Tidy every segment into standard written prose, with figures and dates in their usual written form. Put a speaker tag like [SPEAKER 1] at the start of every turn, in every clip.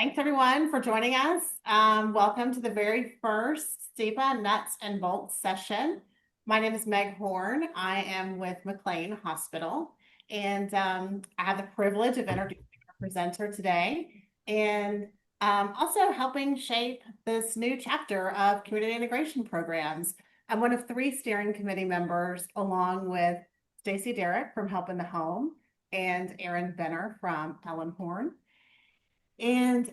[SPEAKER 1] Thanks everyone for joining us. Welcome to the very first CIPA Nuts and Bolts session. My name is Meg Horn. I am with McLean Hospital, and I have the privilege of introducing our presenter today and also helping shape this new chapter of community integration programs. I'm one of three steering committee members, along with Stacy Derrick from Help in the Home and Erin Benner from Ellenhorn. And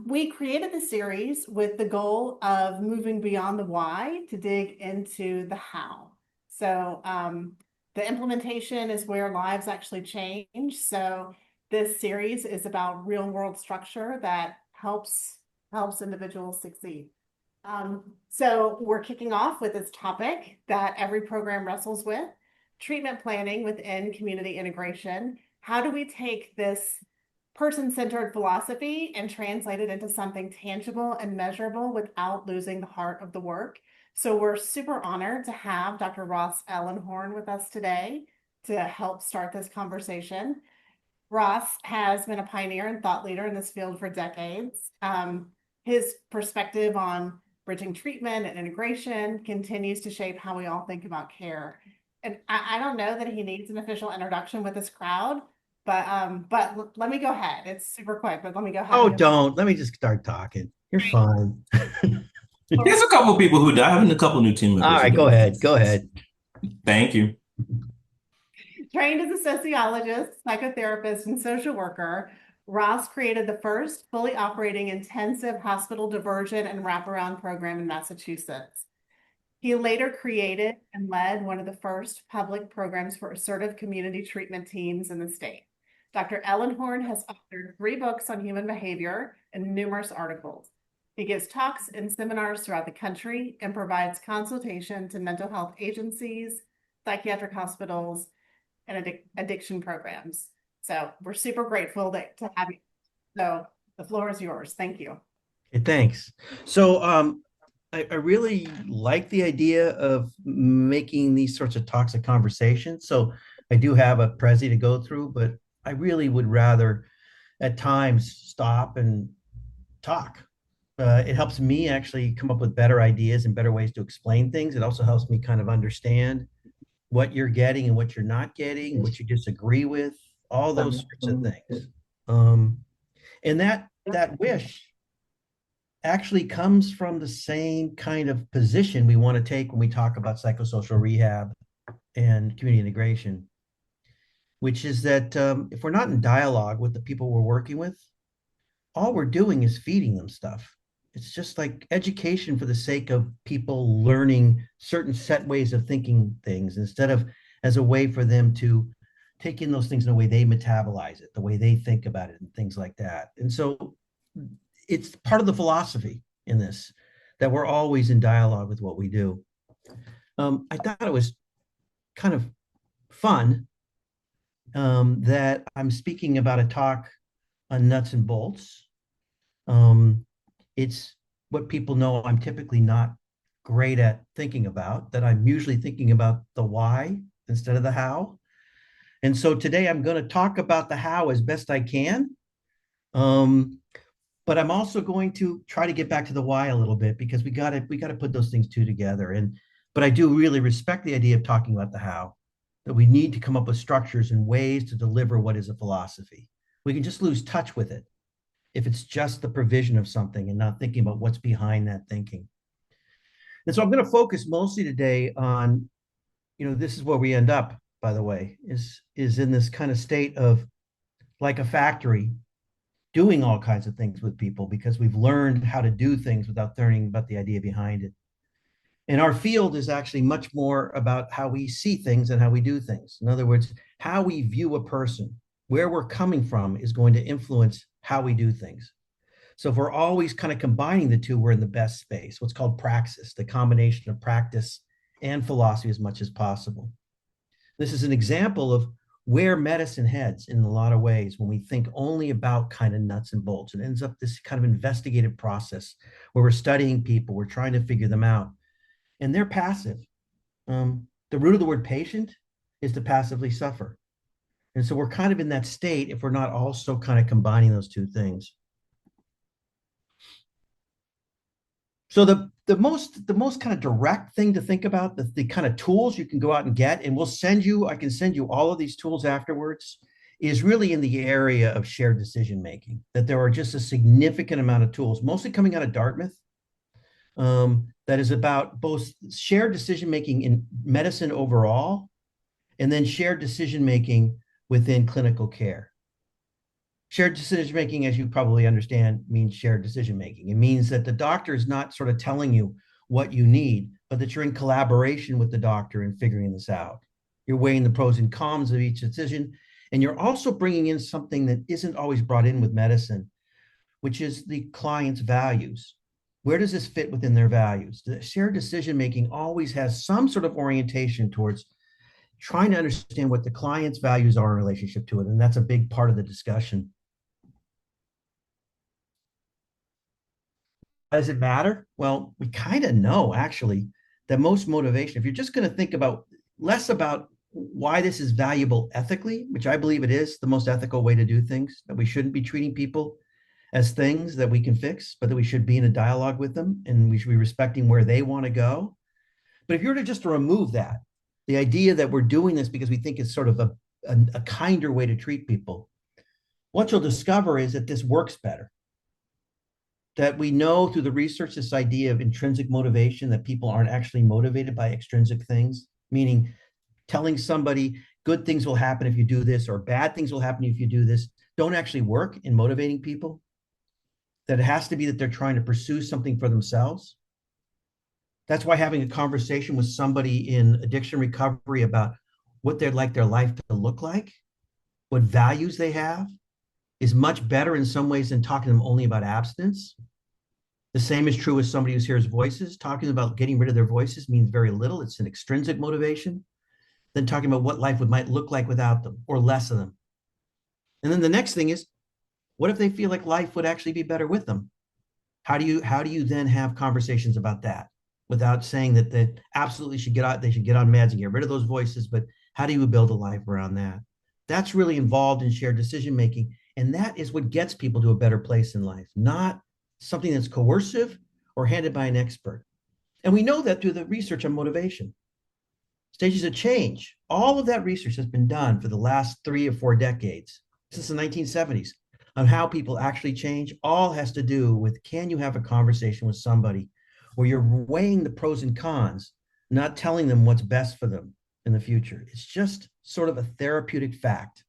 [SPEAKER 1] we created the series with the goal of moving beyond the why to dig into the how. So the implementation is where lives actually change. So this series is about real world structure that helps individuals succeed. So we're kicking off with this topic that every program wrestles with: treatment planning within community integration. How do we take this person-centered philosophy and translate it into something tangible and measurable without losing the heart of the work? So we're super honored to have Dr. Ross Ellenhorn with us today to help start this conversation. Ross has been a pioneer and thought leader in this field for decades. His perspective on bridging treatment and integration continues to shape how we all think about care. And I don't know that he needs an official introduction with this crowd, but let me go ahead. It's super quick, but let me go ahead
[SPEAKER 2] Oh,
[SPEAKER 1] and give
[SPEAKER 2] don't. Let me just start talking. You're fine.
[SPEAKER 1] Laura.
[SPEAKER 3] There's a couple of people who die, having a couple new team
[SPEAKER 2] All
[SPEAKER 3] members who
[SPEAKER 2] right, go
[SPEAKER 3] die.
[SPEAKER 2] ahead. Go ahead.
[SPEAKER 3] Thank you.
[SPEAKER 1] Trained as a sociologist, psychotherapist, and social worker, Ross created the first fully operating intensive hospital diversion and wraparound program in Massachusetts. He later created and led one of the first public programs for assertive community treatment teams in the state. Dr. Ellenhorn has authored 3 books on human behavior and numerous articles. He gives talks and seminars throughout the country and provides consultation to mental health agencies, psychiatric hospitals, and addiction programs. So we're super grateful to have you. So the floor is yours. Thank you.
[SPEAKER 2] Okay, thanks. So, I really like the idea of making these sorts of talks a conversation. So I do have a Prezi to go through, but I really would rather at times stop and talk. It helps me actually come up with better ideas and better ways to explain things. It also helps me kind of understand what you're getting and what you're not getting, what you disagree with, all those sorts of things. Um, and that wish actually comes from the same kind of position we want to take when we talk about psychosocial rehab and community integration, which is that if we're not in dialogue with the people we're working with, all we're doing is feeding them stuff. It's just like education for the sake of people learning certain set ways of thinking things instead of as a way for them to take in those things in the way they metabolize it, the way they think about it, and things like that. And so it's part of the philosophy in this that we're always in dialogue with what we do. I thought it was kind of fun that I'm speaking about a talk on nuts and bolts. It's what people know I'm typically not great at thinking about, that I'm usually thinking about the why instead of the how. And so today I'm going to talk about the how as best I can. Um, but I'm also going to try to get back to the why a little bit because we got to put those things two together. But I do really respect the idea of talking about the how, that we need to come up with structures and ways to deliver what is a philosophy. We can just lose touch with it if it's just the provision of something and not thinking about what's behind that thinking. And so I'm going to focus mostly today on, this is where we end up, by the way, is in this kind of state of like a factory doing all kinds of things with people because we've learned how to do things without learning about the idea behind it. And our field is actually much more about how we see things and how we do things. In other words, how we view a person, where we're coming from is going to influence how we do things. So if we're always kind of combining the two, we're in the best space, what's called praxis, the combination of practice and philosophy as much as possible. This is an example of where medicine heads in a lot of ways when we think only about kind of nuts and bolts. It ends up this kind of investigative process where we're studying people, we're trying to figure them out, and they're passive. The root of the word patient is to passively suffer. And so we're kind of in that state if we're not also kind of combining those two things. So the most kind of direct thing to think about, the kind of tools you can go out and get, and I can send you all of these tools afterwards, is really in the area of shared decision making. That there are just a significant amount of tools, mostly coming out of Dartmouth, that is about both shared decision making in medicine overall, and then shared decision making within clinical care. Shared decision making, as you probably understand, means shared decision making. It means that the doctor is not sort of telling you what you need, but that you're in collaboration with the doctor in figuring this out. You're weighing the pros and cons of each decision, and you're also bringing in something that isn't always brought in with medicine, which is the client's values. Where does this fit within their values? The shared decision making always has some sort of orientation towards trying to understand what the client's values are in relationship to it, and that's a big part of the discussion. Does it matter? Well, we kind of know actually that most motivation, if you're just going to think about less about why this is valuable ethically, which I believe it is the most ethical way to do things, that we shouldn't be treating people as things that we can fix, but that we should be in a dialogue with them and we should be respecting where they want to go. But if you were to just remove that, the idea that we're doing this because we think it's sort of a kinder way to treat people, what you'll discover is that this works better. That we know through the research, this idea of intrinsic motivation, that people aren't actually motivated by extrinsic things, meaning telling somebody good things will happen if you do this or bad things will happen if you do this, don't actually work in motivating people. That it has to be that they're trying to pursue something for themselves. That's why having a conversation with somebody in addiction recovery about what they'd like their life to look like, what values they have, is much better in some ways than talking to them only about abstinence. The same is true with somebody who hears voices. Talking about getting rid of their voices means very little. It's an extrinsic motivation. Then talking about what life might look like without them or less of them. And then the next thing is, what if they feel like life would actually be better with them? How do you then have conversations about that without saying that they absolutely should get out, they should get on meds and get rid of those voices, but how do you build a life around that? That's really involved in shared decision making. And that is what gets people to a better place in life, not something that's coercive or handed by an expert. And we know that through the research on motivation. Stages of change, all of that research has been done for the last 3 or 4 decades, since the 1970s, on how people actually change. All has to do with, can you have a conversation with somebody where you're weighing the pros and cons, not telling them what's best for them in the future. It's just sort of a therapeutic fact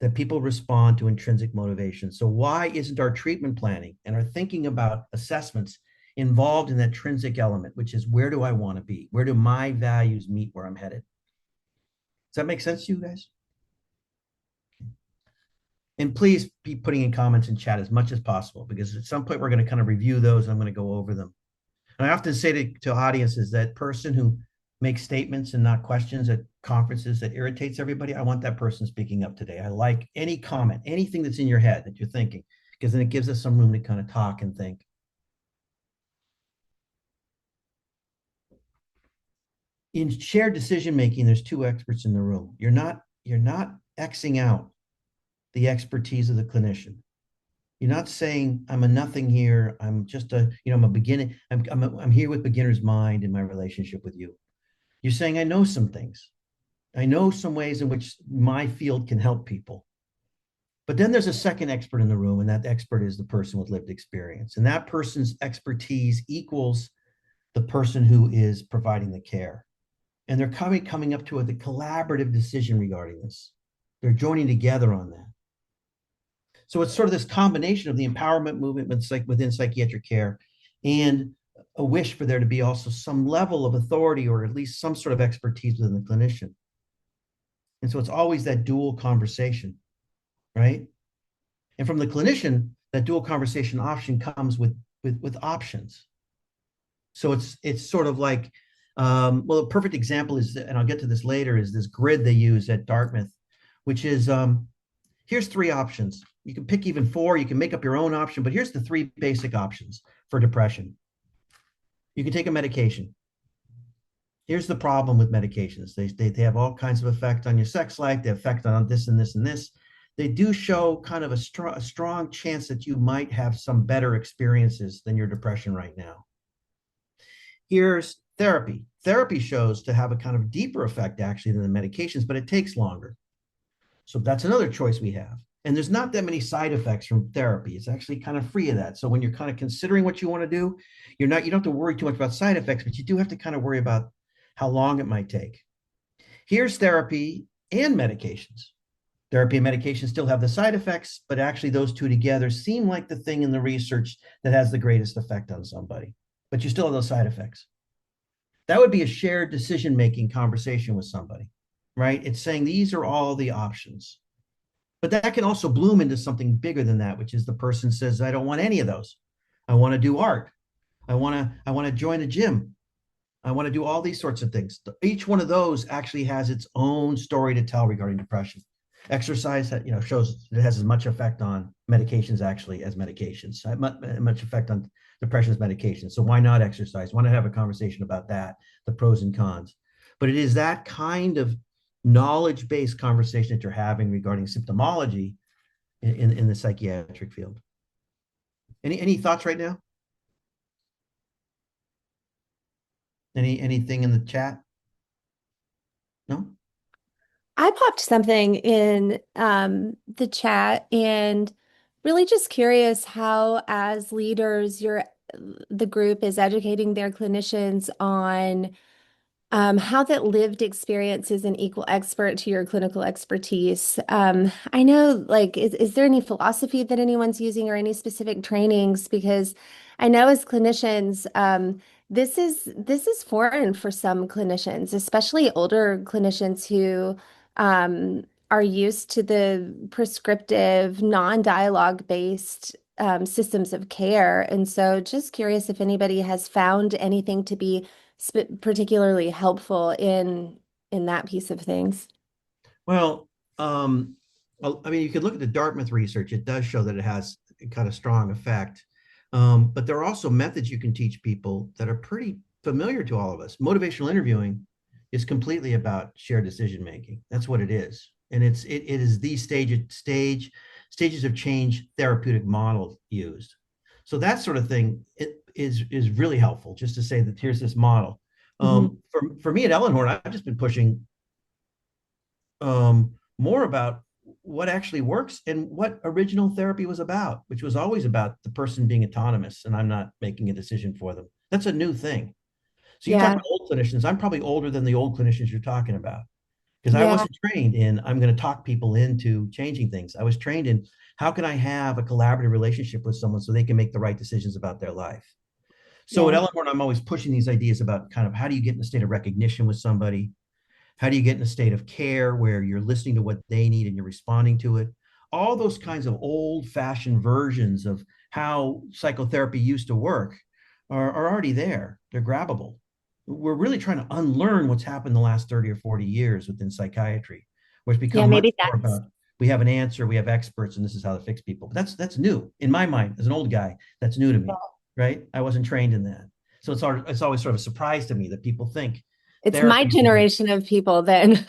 [SPEAKER 2] that people respond to intrinsic motivation. So why isn't our treatment planning and our thinking about assessments involved in that intrinsic element, which is, where do I want to be? Where do my values meet where I'm headed? Does that make sense to you guys? And please be putting in comments in chat as much as possible, because at some point we're going to kind of review those and I'm going to go over them. And I often say to audiences, that person who makes statements and not questions at conferences that irritates everybody, I want that person speaking up today. I like any comment, anything that's in your head that you're thinking, because then it gives us some room to kind of talk and think. In shared decision making, there's 2 experts in the room. You're not Xing out the expertise of the clinician. You're not saying, I'm a nothing here. I'm just I'm a beginning. I'm here with beginner's mind in my relationship with you. You're saying, I know some things. I know some ways in which my field can help people. But then there's a second expert in the room, and that expert is the person with lived experience. And that person's expertise equals the person who is providing the care. And they're coming up to the collaborative decision regarding this. They're joining together on that. So it's sort of this combination of the empowerment movement within psychiatric care and a wish for there to be also some level of authority, or at least some sort of expertise within the clinician. And so it's always that dual conversation, right? And from the clinician, that dual conversation option comes with options. So it's sort of like, well, a perfect example is, and I'll get to this later, is this grid they use at Dartmouth, which is, here's 3 options. You can pick even 4, you can make up your own option, but here's the 3 basic options for depression. You can take a medication. Here's the problem with medications. They have all kinds of effect on your sex life. They affect on this and this and this. They do show kind of a strong chance that you might have some better experiences than your depression right now. Here's therapy. Therapy shows to have a kind of deeper effect actually than the medications, but it takes longer. So that's another choice we have. And there's not that many side effects from therapy. It's actually kind of free of that. So when you're kind of considering what you want to do, you don't have to worry too much about side effects, but you do have to kind of worry about how long it might take. Here's therapy and medications. Therapy and medication still have the side effects, but actually those two together seem like the thing in the research that has the greatest effect on somebody. But you still have those side effects. That would be a shared decision-making conversation with somebody, right? It's saying these are all the options. But that can also bloom into something bigger than that, which is the person says, I don't want any of those. I want to do art. I want to join a gym. I want to do all these sorts of things. Each one of those actually has its own story to tell regarding depression. Exercise, shows it has as much effect on medications actually as medications. Much effect on depression as medications. So why not exercise? Why not have a conversation about that, the pros and cons? But it is that kind of knowledge-based conversation that you're having regarding symptomology in the psychiatric field. Any thoughts right now? Anything in the chat? No?
[SPEAKER 4] I popped something in the chat and really just curious how, as leaders, the group is educating their clinicians on how that lived experience is an equal expert to your clinical expertise. I know, like, is there any philosophy that anyone's using or any specific trainings? Because I know as clinicians, this is foreign for some clinicians, especially older clinicians who are used to the prescriptive, non-dialogue based systems of care. And so just curious if anybody has found anything to be particularly helpful in that piece of things.
[SPEAKER 2] Well, I mean, you could look at the Dartmouth research. It does show that it has kind of strong effect. But there are also methods you can teach people that are pretty familiar to all of us. Motivational interviewing is completely about shared decision making. That's what it is, and it is the stages of change therapeutic model used. So that sort of thing is really helpful. Just to say that here's this model. For me at Ellenhorn, I've just been pushing more about what actually works and what original therapy was about, which was always about the person being autonomous and I'm not making a decision for them. That's a new thing. So you talk
[SPEAKER 4] Yeah.
[SPEAKER 2] about old clinicians. I'm probably older than the old clinicians you're talking about because I
[SPEAKER 4] Yeah.
[SPEAKER 2] wasn't trained in I'm going to talk people into changing things. I was trained in how can I have a collaborative relationship with someone so they can make the right decisions about their life. So at
[SPEAKER 4] Yeah.
[SPEAKER 2] Ellenhorn, I'm always pushing these ideas about kind of how do you get in a state of recognition with somebody? How do you get in a state of care where you're listening to what they need and you're responding to it? All those kinds of old-fashioned versions of how psychotherapy used to work are already there. They're grabbable. We're really trying to unlearn what's happened the last 30 or 40 years within psychiatry, where it's
[SPEAKER 4] Yeah,
[SPEAKER 2] become much
[SPEAKER 4] maybe
[SPEAKER 2] more about we have an answer, we have experts, and this is how to fix people. But that's new in my mind as an old guy. That's new to me, right? I wasn't trained in that, so it's always sort of a surprise to me that people think
[SPEAKER 4] it's my
[SPEAKER 2] therapy.
[SPEAKER 4] generation of people then.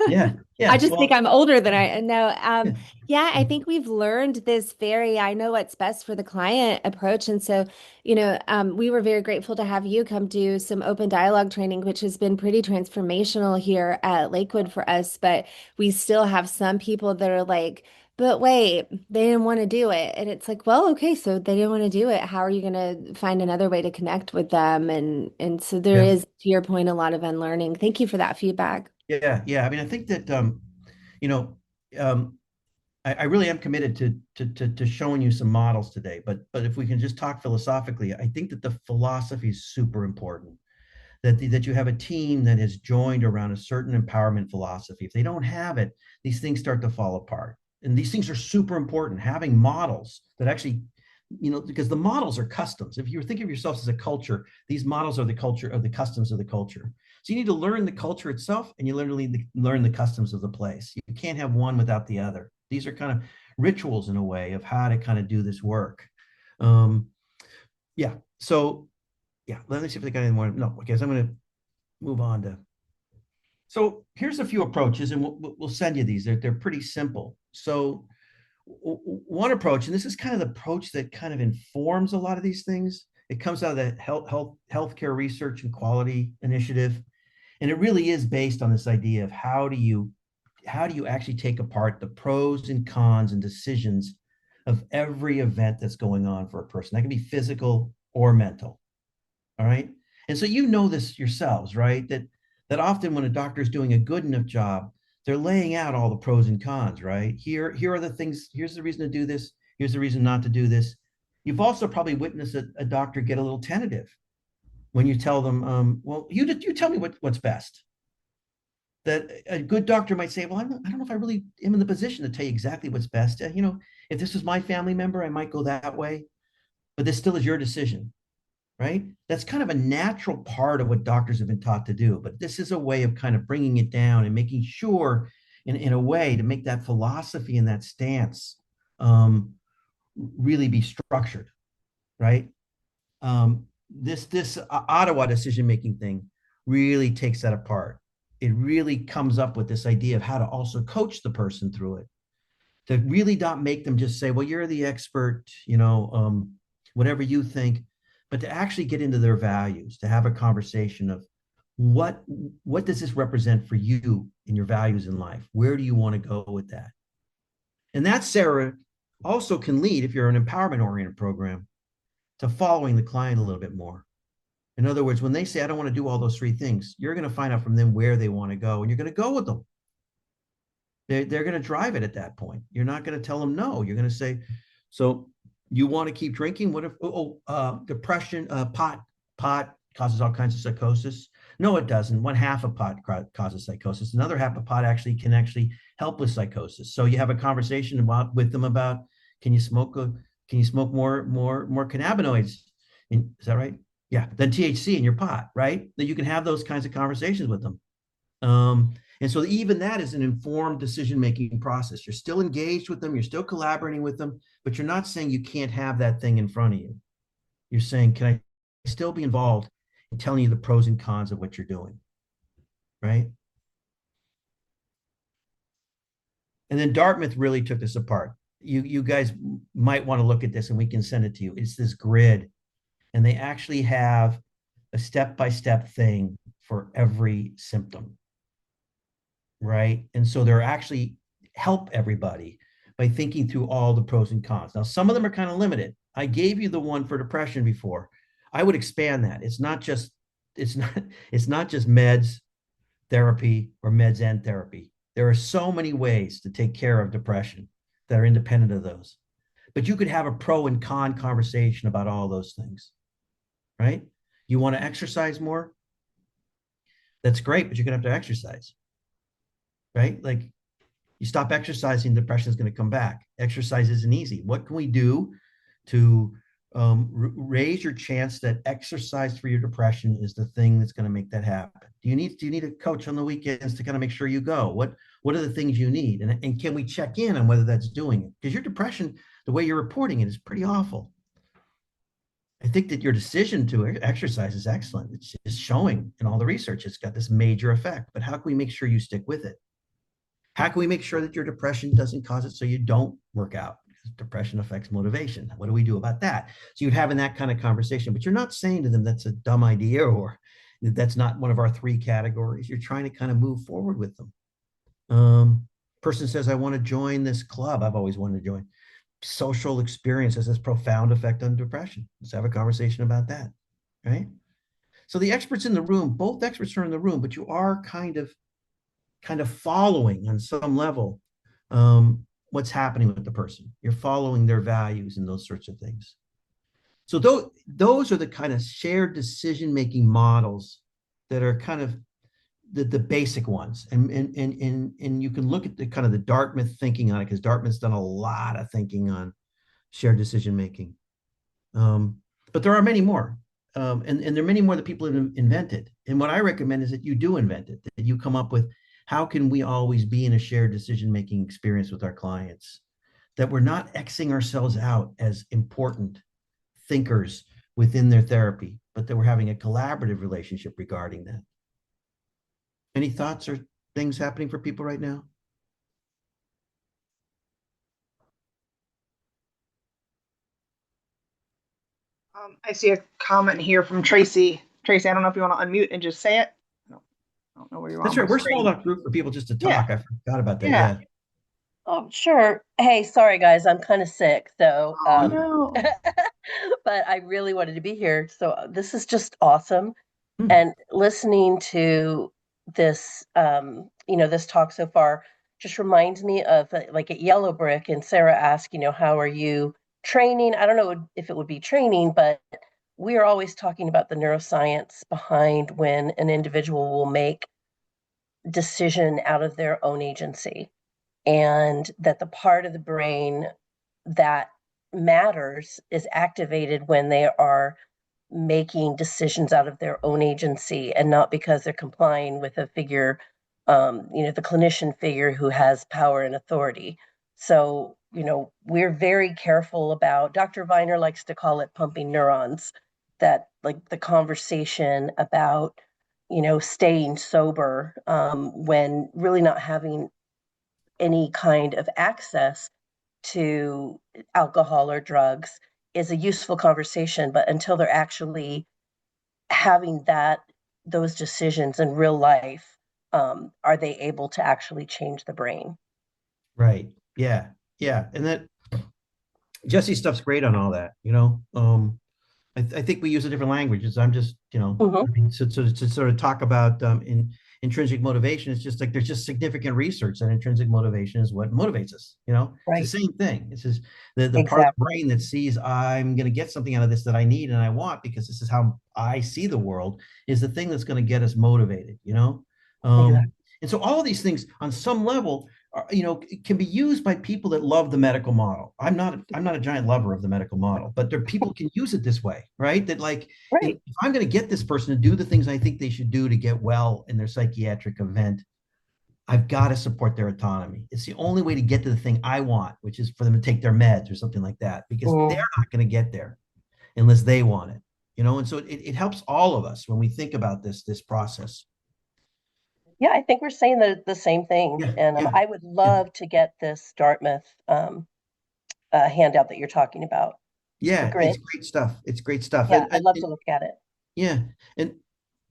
[SPEAKER 2] Yeah,
[SPEAKER 4] I
[SPEAKER 2] yeah.
[SPEAKER 4] just think
[SPEAKER 2] Well,
[SPEAKER 4] I'm older than I know.
[SPEAKER 2] yeah,
[SPEAKER 4] Yeah, I think we've learned this very, I know what's best for the client approach. And so, we were very grateful to have you come do some open dialogue training, which has been pretty transformational here at Lakewood for us. But we still have some people that are like, but wait, they didn't want to do it. And it's like, well, okay, so they didn't want to do it. How are you going to find another way to connect with them? And so there
[SPEAKER 2] yeah,
[SPEAKER 4] is, to your point, a lot of unlearning. Thank you for that feedback.
[SPEAKER 2] yeah. I mean, I think that you know, um, I really am committed to showing you some models today. But if we can just talk philosophically, I think that the philosophy is super important. That you have a team that is joined around a certain empowerment philosophy. If they don't have it, these things start to fall apart. And these things are super important. Having models that actually, because the models are customs. If you think of yourself as a culture, these models are the culture of the customs of the culture. So you need to learn the culture itself and you learn the customs of the place. You can't have one without the other. These are kind of rituals in a way of how to kind of do this work. Um, yeah. So yeah, let me see if they got any more. No, okay, so I'm going to move on to. So here's a few approaches, and we'll send you these. They're pretty simple. So one approach, and this is kind of the approach that kind of informs a lot of these things, It comes out of the healthcare research and quality initiative. And it really is based on this idea of how do you actually take apart the pros and cons and decisions of every event that's going on for a person. That can be physical or mental. All right. And so you know this yourselves, right? That often when a doctor is doing a good enough job, they're laying out all the pros and cons, right? Here are the things, here's the reason to do this, here's the reason not to do this. You've also probably witnessed a doctor get a little tentative when you tell them, well, you tell me what's best. That a good doctor might say, well, I don't know if I really am in the position to tell you exactly what's best. If this was my family member, I might go that way, but this still is your decision, right? That's kind of a natural part of what doctors have been taught to do, but this is a way of kind of bringing it down and making sure in a way to make that philosophy and that stance really be structured, right? This Ottawa decision-making thing really takes that apart. It really comes up with this idea of how to also coach the person through it, to really not make them just say, well, you're the expert, whatever you think, but to actually get into their values, to have a conversation of what does this represent for you in your values in life? Where do you want to go with that? And that, Sarah, also can lead, if you're an empowerment-oriented program, to following the client a little bit more. In other words, when they say, I don't want to do all those three things, you're going to find out from them where they want to go, and you're going to go with them. They're going to drive it at that point. You're not going to tell them no. You're going to say, so you want to keep drinking? What if, depression, pot causes all kinds of psychosis? No, it doesn't. One half of pot causes psychosis. Another half of pot can actually help with psychosis. So you have a conversation with them about, can you smoke more cannabinoids? Is that right? Yeah, than THC in your pot, right? That you can have those kinds of conversations with them. And so even that is an informed decision-making process. You're still engaged with them, you're still collaborating with them, but you're not saying you can't have that thing in front of you. You're saying, can I still be involved in telling you the pros and cons of what you're doing, right? And then Dartmouth really took this apart. You guys might want to look at this, and we can send it to you. It's this grid, and they actually have a step-by-step thing for every symptom, right? And so they're actually help everybody by thinking through all the pros and cons. Now, some of them are kind of limited. I gave you the one for depression before. I would expand that. It's not just meds, therapy, or meds and therapy. There are so many ways to take care of depression that are independent of those. But you could have a pro and con conversation about all those things, right? You want to exercise more? That's great, but you're going to have to exercise, right? Like, you stop exercising, depression is going to come back. Exercise isn't easy. What can we do to raise your chance that exercise for your depression is the thing that's going to make that happen? Do you need a coach on the weekends to kind of make sure you go? What are the things you need? And can we check in on whether that's doing it? Because your depression, the way you're reporting it, is pretty awful. I think that your decision to exercise is excellent. It's just showing in all the research, it's got this major effect. But how can we make sure you stick with it? How can we make sure that your depression doesn't cause it so you don't work out? Because depression affects motivation. What do we do about that? So you're having that kind of conversation, but you're not saying to them that's a dumb idea or that's not one of our three categories. You're trying to kind of move forward with them. Person says, I want to join this club. I've always wanted to join. Social experience has this profound effect on depression. Let's have a conversation about that, right? So the experts in the room, both experts are in the room, but you are kind of following on some level what's happening with the person. You're following their values and those sorts of things. So those are the kind of shared decision-making models that are kind of the basic ones. And you can look at the kind of the Dartmouth thinking on it, because Dartmouth's done a lot of thinking on shared decision-making. But there are many more. And there are many more that people have invented. And what I recommend is that you do invent it, that you come up with, how can we always be in a shared decision-making experience with our clients? That we're not Xing ourselves out as important thinkers within their therapy, but that we're having a collaborative relationship regarding that. Any thoughts or things happening for people right now?
[SPEAKER 5] I see a comment here from Tracy. Tracy, I don't know if you want to unmute and just say it. I don't know where you are
[SPEAKER 2] That's
[SPEAKER 5] on my
[SPEAKER 2] right. We're small
[SPEAKER 5] screen.
[SPEAKER 2] enough group for people just to
[SPEAKER 5] Yeah,
[SPEAKER 2] talk. I forgot about that.
[SPEAKER 5] yeah.
[SPEAKER 2] Yeah.
[SPEAKER 6] Oh, sure. Hey, sorry guys, I'm kind of sick, so
[SPEAKER 5] Oh no.
[SPEAKER 6] but I really wanted to be here. So this is just awesome.
[SPEAKER 2] Hmm.
[SPEAKER 6] And listening to this, this talk so far just reminds me of like at Yellow Brick, and Sarah asked, how are you training? I don't know if it would be training, but we are always talking about the neuroscience behind when an individual will make decision out of their own agency, and that the part of the brain that matters is activated when they are making decisions out of their own agency and not because they're complying with a figure, the clinician figure who has power and authority. So, we're very careful about, Dr. Viner likes to call it pumping neurons, that like the conversation about, staying sober, when really not having any kind of access to alcohol or drugs is a useful conversation, but until they're actually having those decisions in real life, are they able to actually change the brain?
[SPEAKER 2] Right. Yeah. Yeah. And that Jesse stuff's great on all that, I think we use a different language. I'm just,
[SPEAKER 6] Mm-hmm.
[SPEAKER 2] I mean, so to sort of talk about in intrinsic motivation, it's just like there's just significant research that intrinsic motivation is what motivates us. It's
[SPEAKER 6] Right.
[SPEAKER 2] the same thing. It's just the part of the
[SPEAKER 6] Exactly.
[SPEAKER 2] brain that sees I'm going to get something out of this that I need and I want because this is how I see the world is the thing that's going to get us motivated.
[SPEAKER 6] Exactly.
[SPEAKER 2] And so all of these things on some level can be used by people that love the medical model. I'm not a giant lover of the medical model, but there people can use it this way, right? That like
[SPEAKER 6] Right.
[SPEAKER 2] if I'm going to get this person to do the things I think they should do to get well in their psychiatric event, I've got to support their autonomy. It's the only way to get to the thing I want, which is for them to take their meds or something like that, because they're not going to get there unless they want it. And so it helps all of us when we think about this process.
[SPEAKER 6] Yeah, I think we're saying the same thing.
[SPEAKER 2] Yeah,
[SPEAKER 6] And
[SPEAKER 2] yeah,
[SPEAKER 6] I would
[SPEAKER 2] yeah.
[SPEAKER 6] love to get this Dartmouth handout that you're talking about. The
[SPEAKER 2] Yeah, it's
[SPEAKER 6] grid.
[SPEAKER 2] great stuff. It's great stuff.
[SPEAKER 6] Yeah, I'd love to look at it.
[SPEAKER 2] Yeah, and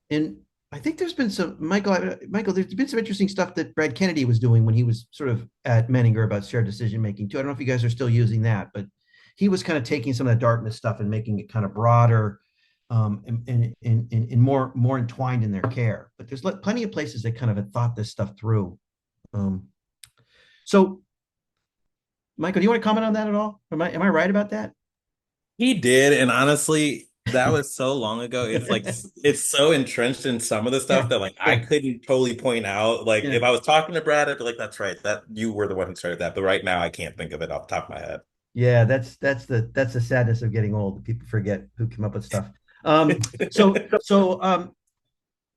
[SPEAKER 2] and I think there's been some Michael. There's been some interesting stuff that Brad Kennedy was doing when he was sort of at Menninger about shared decision making too. I don't know if you guys are still using that, but he was kind of taking some of that Dartmouth stuff and making it kind of broader, and more entwined in their care. But there's plenty of places that kind of have thought this stuff through. So, Michael, do you want to comment on that at all? Am I right about that?
[SPEAKER 3] He did, and honestly, that was so long ago. It's like it's so entrenched in some of the stuff
[SPEAKER 2] Yeah,
[SPEAKER 3] that like I couldn't totally point out. Like
[SPEAKER 2] yeah.
[SPEAKER 3] if I was talking to Brad, I'd be like, "That's right. That you were the one who started that." But right now, I can't think of it off the top of my head.
[SPEAKER 2] Yeah, that's the sadness of getting old. People forget who came up with stuff. So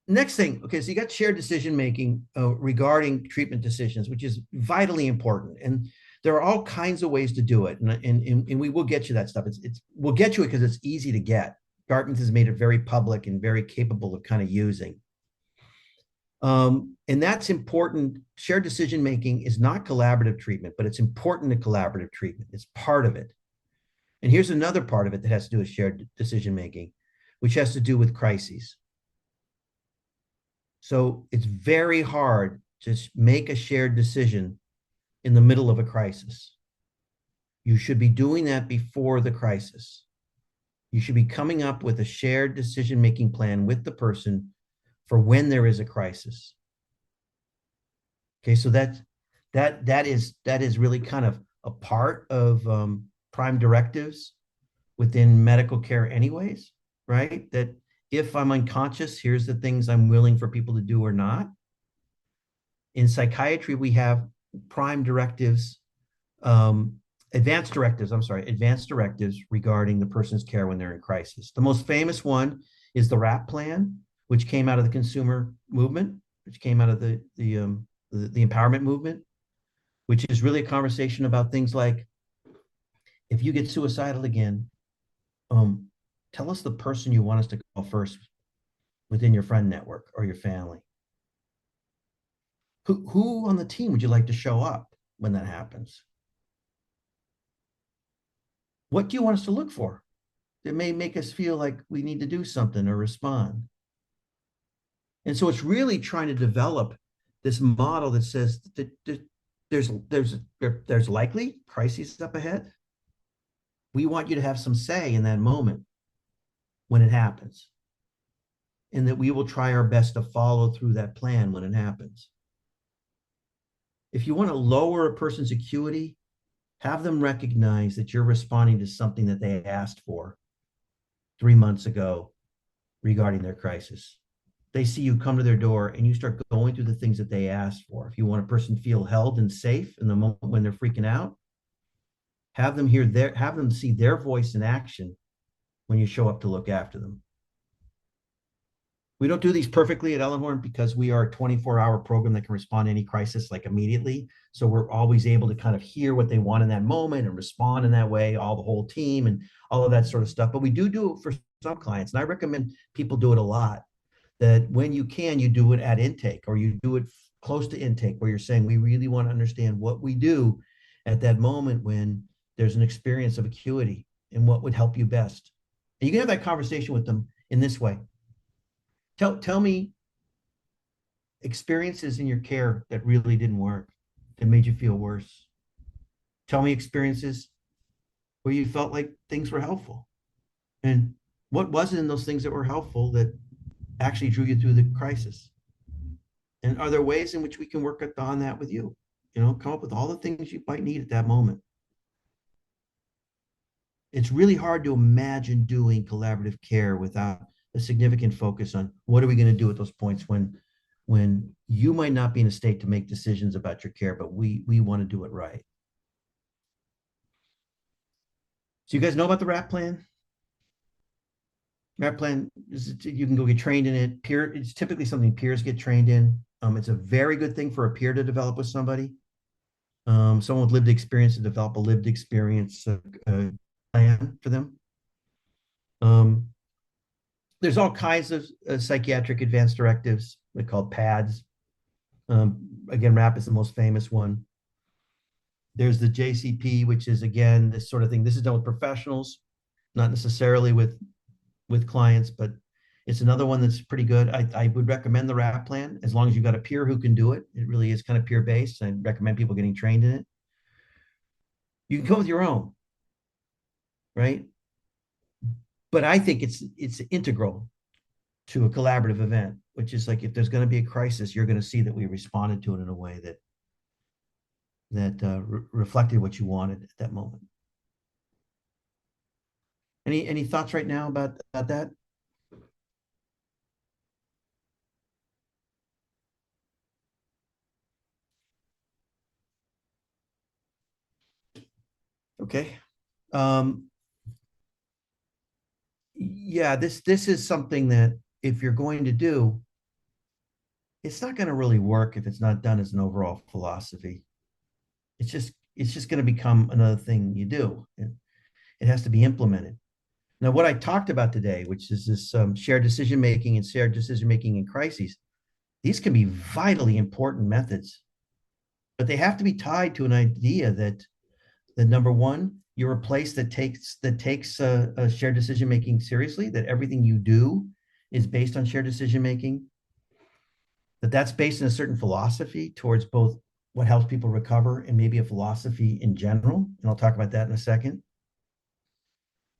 [SPEAKER 2] next thing, okay, so you got shared decision making regarding treatment decisions, which is vitally important, and there are all kinds of ways to do it, and we will get you that stuff. We'll get you it because it's easy to get. Dartmouth has made it very public and very capable of kind of using. And that's important. Shared decision making is not collaborative treatment, but it's important to collaborative treatment. It's part of it. And here's another part of it that has to do with shared decision making, which has to do with crises. So it's very hard to make a shared decision in the middle of a crisis. You should be doing that before the crisis. You should be coming up with a shared decision making plan with the person for when there is a crisis. Okay, so that is really kind of a part of prime directives within medical care anyways, right? That if I'm unconscious, here's the things I'm willing for people to do or not. In psychiatry, we have prime directives, advanced directives regarding the person's care when they're in crisis. The most famous one is the RAP plan, which came out of the consumer movement, which came out of the empowerment movement, which is really a conversation about things like, if you get suicidal again, tell us the person you want us to call first within your friend network or your family. Who on the team would you like to show up when that happens? What do you want us to look for? that may make us feel like we need to do something or respond. And so it's really trying to develop this model that says that there's likely crises up ahead. We want you to have some say in that moment when it happens, and that we will try our best to follow through that plan when it happens. If you want to lower a person's acuity, have them recognize that you're responding to something that they asked for 3 months ago regarding their crisis. They see you come to their door and you start going through the things that they asked for. If you want a person to feel held and safe in the moment when they're freaking out, have them see their voice in action when you show up to look after them. We don't do these perfectly at Ellenhorn because we are a 24-hour program that can respond to any crisis like immediately. So we're always able to kind of hear what they want in that moment and respond in that way, the whole team and all of that sort of stuff. But we do it for some clients. And I recommend people do it a lot, that when you can, you do it at intake, or you do it close to intake, where you're saying, we really want to understand what we do at that moment when there's an experience of acuity and what would help you best. And you can have that conversation with them in this way. Tell me experiences in your care that really didn't work, that made you feel worse. Tell me experiences where you felt like things were helpful. And what was it in those things that were helpful that actually drew you through the crisis? And are there ways in which we can work on that with you? Come up with all the things you might need at that moment. It's really hard to imagine doing collaborative care without a significant focus on what are we going to do at those points when you might not be in a state to make decisions about your care, but we want to do it right. So you guys know about the RAP plan? RAP plan is, you can go get trained in it. It's typically something peers get trained in. It's a very good thing for a peer to develop with somebody. Someone with lived experience to develop a lived experience plan for them. There's all kinds of psychiatric advanced directives. They're called PADS. Again, RAP is the most famous one. There's the JCP, which is, again, this sort of thing. This is done with professionals, not necessarily with clients, but it's another one that's pretty good. I would recommend the RAP plan as long as you've got a peer who can do it. It really is kind of peer-based. I recommend people getting trained in it. You can come with your own, right? But I think it's integral to a collaborative event, which is like, if there's going to be a crisis, you're going to see that we responded to it in a way that reflected what you wanted at that moment. Any thoughts right now about that? Okay. Yeah, this is something that if you're going to do, it's not going to really work if it's not done as an overall philosophy. It's just going to become another thing you do. It has to be implemented. Now, what I talked about today, which is this shared decision-making and shared decision-making in crises, these can be vitally important methods, but they have to be tied to an idea that number one, you're a place that takes shared decision-making seriously, that everything you do is based on shared decision-making, that's based in a certain philosophy towards both what helps people recover and maybe a philosophy in general. And I'll talk about that in a second.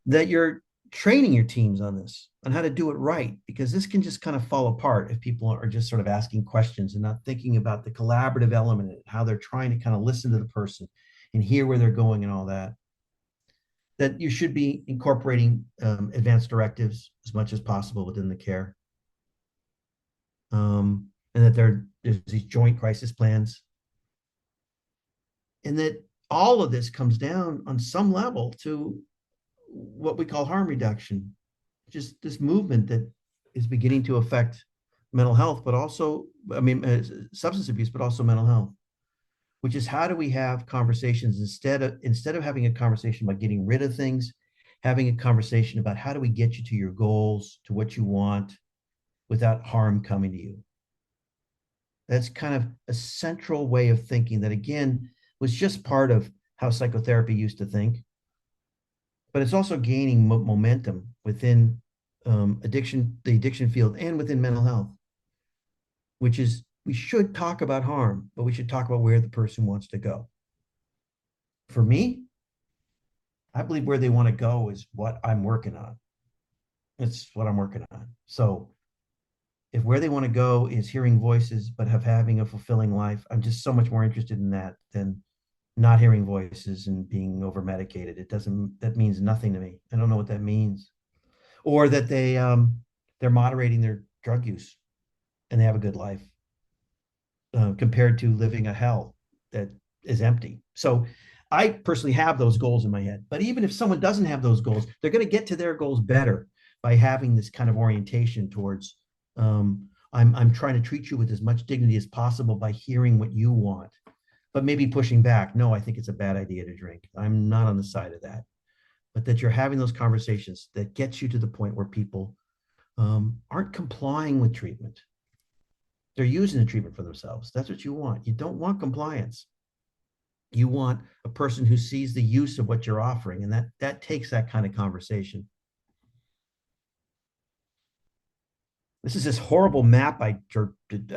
[SPEAKER 2] That you're training your teams on this, on how to do it right, because this can just kind of fall apart if people are just sort of asking questions and not thinking about the collaborative element, how they're trying to kind of listen to the person and hear where they're going and all that. That you should be incorporating advanced directives as much as possible within the care. And that there's these joint crisis plans. And that all of this comes down on some level to what we call harm reduction, just this movement that is beginning to affect mental health, but also, substance abuse, but also mental health, which is how do we have conversations instead of having a conversation about getting rid of things, having a conversation about how do we get you to your goals, to what you want, without harm coming to you. That's kind of a central way of thinking that, again, was just part of how psychotherapy used to think. but it's also gaining momentum within the addiction field and within mental health, which is we should talk about harm, but we should talk about where the person wants to go. For me, I believe where they want to go is what I'm working on. It's what I'm working on. So if where they want to go is hearing voices, but having a fulfilling life, I'm just so much more interested in that than not hearing voices and being over medicated. That means nothing to me. I don't know what that means. Or that they're moderating their drug use and they have a good life compared to living a hell that is empty. So I personally have those goals in my head. But even if someone doesn't have those goals, they're going to get to their goals better by having this kind of orientation towards I'm trying to treat you with as much dignity as possible by hearing what you want, but maybe pushing back. No, I think it's a bad idea to drink. I'm not on the side of that. But that you're having those conversations that gets you to the point where people aren't complying with treatment. They're using the treatment for themselves. That's what you want. You don't want compliance. You want a person who sees the use of what you're offering, and that takes that kind of conversation. This is this horrible map I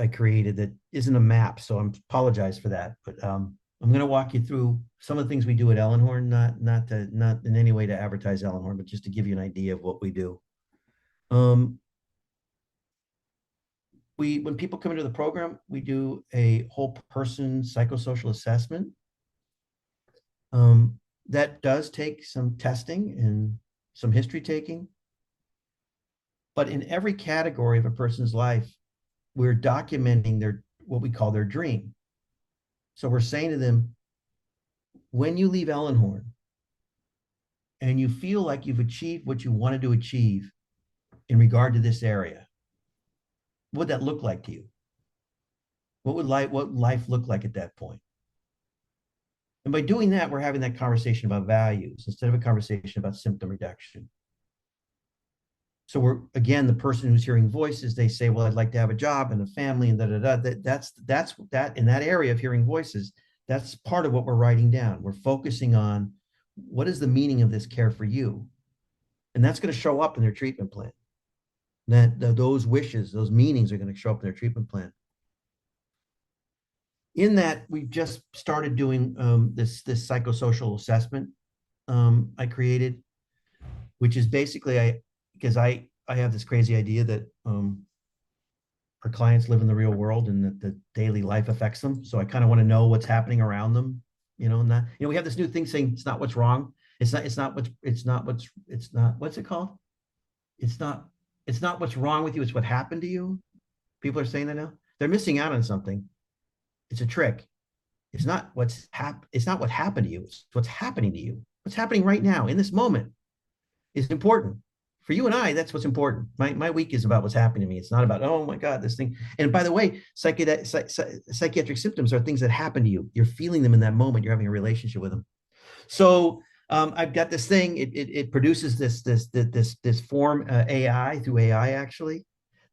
[SPEAKER 2] created that isn't a map, so I apologize for that. But I'm going to walk you through some of the things we do at Ellenhorn, not in any way to advertise Ellenhorn, but just to give you an idea of what we do. When people come into the program, we do a whole person psychosocial assessment. That does take some testing and some history taking. But in every category of a person's life, we're documenting what we call their dream. So we're saying to them, when you leave Ellenhorn and you feel like you've achieved what you wanted to achieve in regard to this area, what would that look like to you? What life look like at that point? And by doing that, we're having that conversation about values instead of a conversation about symptom reduction. So we're, again, the person who's hearing voices, they say, well, I'd like to have a job and a family and That's that in that area of hearing voices, that's part of what we're writing down. We're focusing on what is the meaning of this care for you? And that's going to show up in their treatment plan. Those wishes, those meanings are going to show up in their treatment plan. In that, we've just started doing this psychosocial assessment I created, which is basically because I have this crazy idea that our clients live in the real world and that the daily life affects them. So I kind of want to know what's happening around them, we have this new thing saying it's not what's wrong. What's it called? It's not what's wrong with you. It's what happened to you. People are saying that now. They're missing out on something. It's a trick. It's not what happened to you. It's what's happening to you. What's happening right now in this moment is important. For you and I, that's what's important. My week is about what's happening to me. It's not about, oh my God, this thing. And by the way, psychiatric symptoms are things that happen to you. You're feeling them in that moment. You're having a relationship with them. So I've got this thing. It produces this form AI through AI actually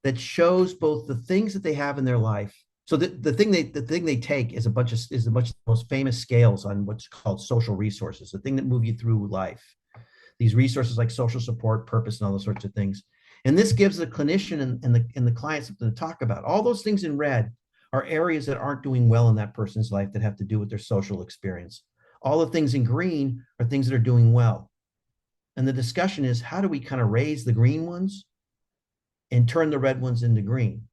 [SPEAKER 2] that shows both the things that they have in their life. So the thing they take is a bunch of the most famous scales on what's called social resources, the thing that move you through life. These resources like social support, purpose, and all those sorts of things. And this gives the clinician and the client something to talk about. All those things in red are areas that aren't doing well in that person's life that have to do with their social experience. All the things in green are things that are doing well. And the discussion is, how do we kind of raise the green ones and turn the red ones into green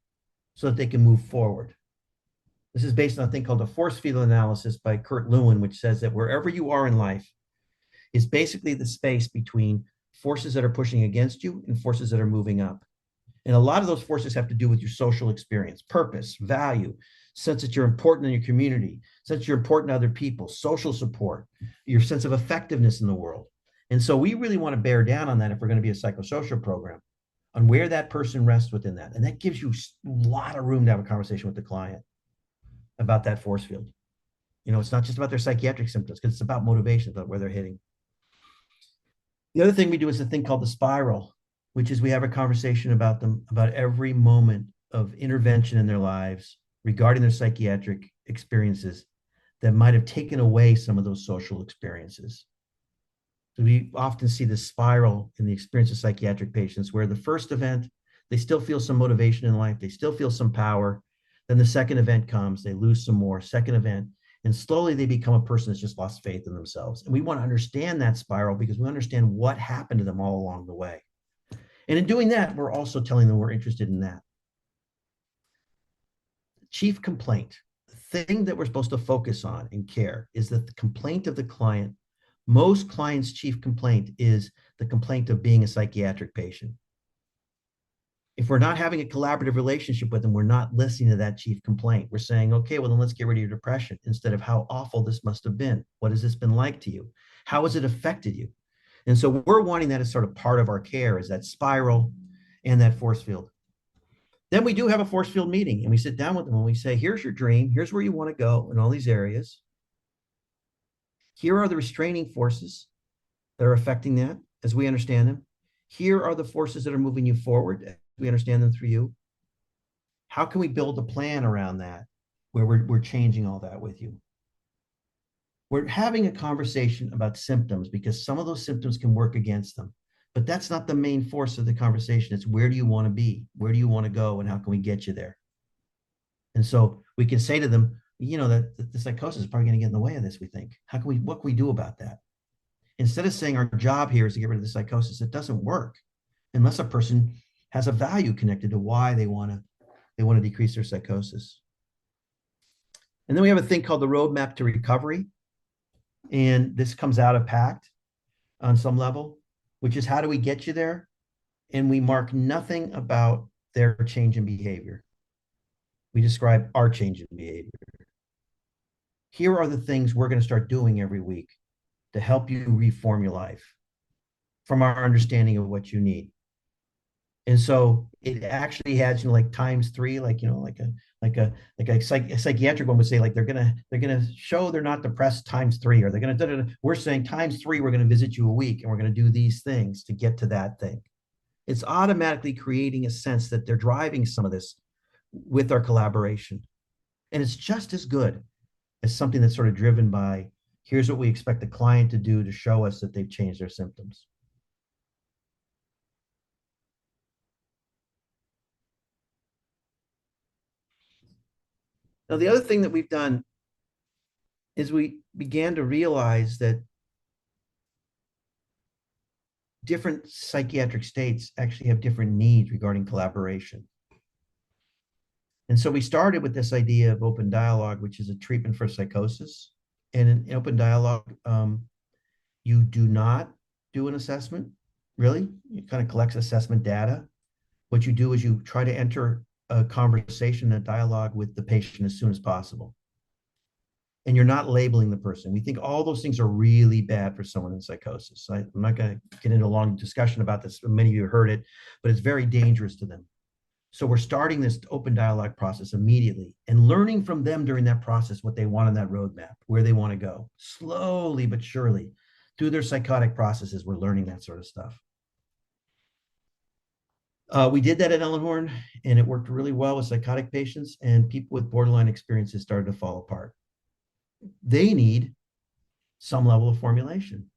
[SPEAKER 2] so that they can move forward? This is based on a thing called a force field analysis by Kurt Lewin, which says that wherever you are in life is basically the space between forces that are pushing against you and forces that are moving up. And a lot of those forces have to do with your social experience, purpose, value, sense that you're important in your community, sense you're important to other people, social support, your sense of effectiveness in the world. And so we really want to bear down on that if we're going to be a psychosocial program, on where that person rests within that. And that gives you a lot of room to have a conversation with the client about that force field. It's not just about their psychiatric symptoms, because it's about motivation, about where they're hitting. The other thing we do is a thing called the spiral, which is we have a conversation about every moment of intervention in their lives regarding their psychiatric experiences that might have taken away some of those social experiences. We often see this spiral in the experience of psychiatric patients where the first event, they still feel some motivation in life, they still feel some power. Then the second event comes, they lose some more, second event, and slowly they become a person that's just lost faith in themselves. And we want to understand that spiral because we understand what happened to them all along the way. And in doing that, we're also telling them we're interested in that. Chief complaint, the thing that we're supposed to focus on in care is that the complaint of the client, most clients' chief complaint is the complaint of being a psychiatric patient. If we're not having a collaborative relationship with them, we're not listening to that chief complaint. We're saying, okay, well, then let's get rid of your depression instead of how awful this must have been. What has this been like to you? How has it affected you? And so we're wanting that as sort of part of our care, is that spiral and that force field. Then we do have a force field meeting and we sit down with them and we say, here's your dream. Here's where you want to go in all these areas. Here are the restraining forces that are affecting that as we understand them. Here are the forces that are moving you forward as we understand them through you. How can we build a plan around that where we're changing all that with you? We're having a conversation about symptoms because some of those symptoms can work against them. But that's not the main force of the conversation. It's where do you want to be? Where do you want to go? And how can we get you there? And so we can say to them, you know, that the psychosis is probably going to get in the way of this, we think. What can we do about that? Instead of saying our job here is to get rid of the psychosis, it doesn't work unless a person has a value connected to why they want to decrease their psychosis. And then we have a thing called the roadmap to recovery. And this comes out of PACT on some level, which is how do we get you there? And we mark nothing about their change in behavior. We describe our change in behavior. Here are the things we're going to start doing every week to help you reform your life from our understanding of what you need. And so it actually has, you know, like ×3, like, you know, like a psychiatric one would say, like they're gonna show they're not depressed ×3, or they're gonna we're saying ×3, we're gonna visit you a week and we're gonna do these things to get to that thing. It's automatically creating a sense that they're driving some of this with our collaboration. And it's just as good as something that's sort of driven by, here's what we expect the client to do to show us that they've changed their symptoms. Now, the other thing that we've done is we began to realize that different psychiatric states actually have different needs regarding collaboration. And so we started with this idea of open dialogue, which is a treatment for psychosis. And in open dialogue, you do not do an assessment, really. It kind of collects assessment data. What you do is you try to enter a conversation, a dialogue with the patient as soon as possible. And you're not labeling the person. We think all those things are really bad for someone in psychosis. I'm not going to get into a long discussion about this. Many of you heard it, but it's very dangerous to them. So we're starting this open dialogue process immediately and learning from them during that process what they want on that roadmap, where they want to go. Slowly but surely, through their psychotic processes, we're learning that sort of stuff. We did that at Ellenhorn, and it worked really well with psychotic patients, and people with borderline experiences started to fall apart. They need some level of formulation.